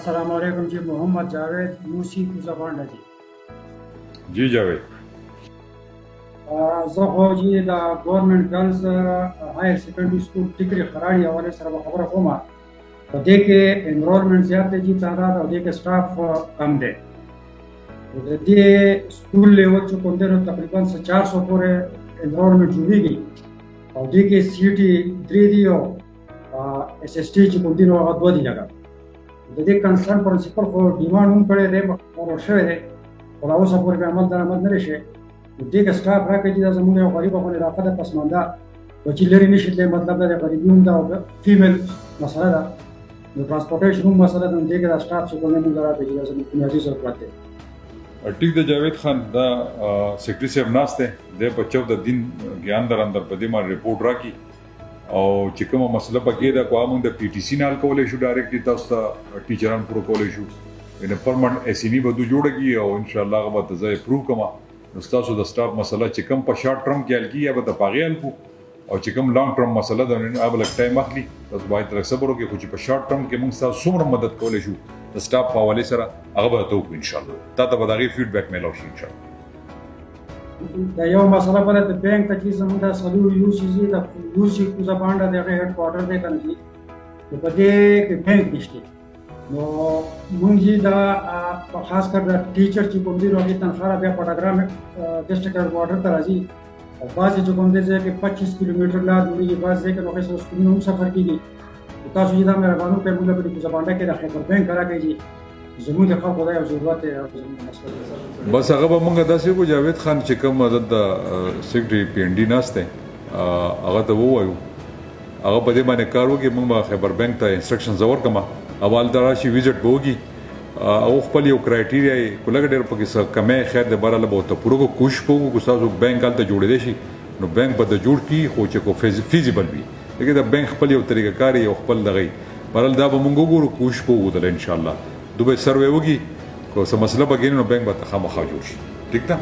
अस्सलाम वालेकुम जी। मोहम्मद जावेद यूसी कुजाबांडा जी। जी जावेद زه خو چې د ګورنمنټ ګرلز هایر سیکنډري سکول ټیکري خراړي حوالې سره به خبره کوم. په دې کې انرولمنټ زیات دی چې تعداد او دې کې سټاف کم دی. د دې سکول لیول چې کوم دی نو تقریبا 400 پورې انرولمنټ جوړیږي او دې کې سی ټي 3 دی او اس اس ټي چې کوم دی نو هغه 2 دی لګا. د دې کنسرن پرنسپل خو ډیماند هم کړی دی او شوی دی خو لا اوسه پورې عمل درآمد نه لري. دې کې سټاف راکړي چې دا زموږ یو غریب افغان علاقه ده پسمانده و چې لري نشي تللی، مطلب دا د غریبي هم ده او فیمیل مسله ده، د ټرانسپورټیشن هم مسله ده. دې کې دا سټاف چې کوم موږ راکړي چې دا زموږ بنیادي ضرورت دی. ټیک د جاوید خان دا سیکرټری صاحب ناست دی د 14 دن ګیان در اندر په دې باندې ریپورت راکړي او چې کومه مسله پکې ده کوم د پی ټی سی نال کولای شو ډایرکټلی تاسو ته ټیچران پرو کولای شو ان پرمنټ اس ای بده جوړږي او ان شاء الله هغه ته ځای پروف کما نو تاسو د سټاف مسله چې کوم په شارټ ټرم کې حل کیږي به د پاغیل کو او چې کوم لانګ ټرم مسله ده نو هغه لک ټایم اخلي. تاسو باید تر صبر وکړئ خو چې په شارټ ټرم کې موږ تاسو څومره مدد کولای شو د سټاف په حواله سره هغه به تاسو ان شاء الله تاسو به دغه فیډبیک میلاو شي ان شاء الله. دا یو مسله په د بانک ته چې زموږ د سلو یو سی زی د یو سی کوزابانډا دغه هډ کوارټر دی کنه چې په دې کې بانک نشته نو مونږ دا خاص کر د ټیچر چې کوم دی نو هغه تنخواه بیا پټاګرام ډیسټریکټ هډ کوارټر ته راځي او بعضې چې کوم دی چې 25 کیلومتر لار دوری بعض ځای کې نو هغه سکولونه هم سفر کیږي. تاسو چې دا مهرباني وکړئ موږ په کوزابانډا کې د خبر بانک راکړئ زموږ د خلکو دا یو ضرورت دی. بس هغه به موږ داسې کو جاوید خان چې کوم عدد د سیکرټری پی ان ډي ناشته هغه ته ووایو هغه په دې باندې کار وکړي. موږ به خبر بانک ته انسټرکشنز ورکما اول دراشي وزټ بوږي او خپل یو کرایټیریا کولګ ډېر پکې څه کمه خیر د براله به ته پورو کوشش کوو کو تاسو بانک ته جوړې دي شي نو بانک به د جوړ کی خو چې کو فیزیبل وي لکه د بانک خپل یو طریقه کاری او خپل دغې برال دا به موږ وګورو کوشش کوو د ان شاء الله دوی سروې وږي کو څه مسله بګینو بانک به خامخا جوړ شي. ٹھیک ده.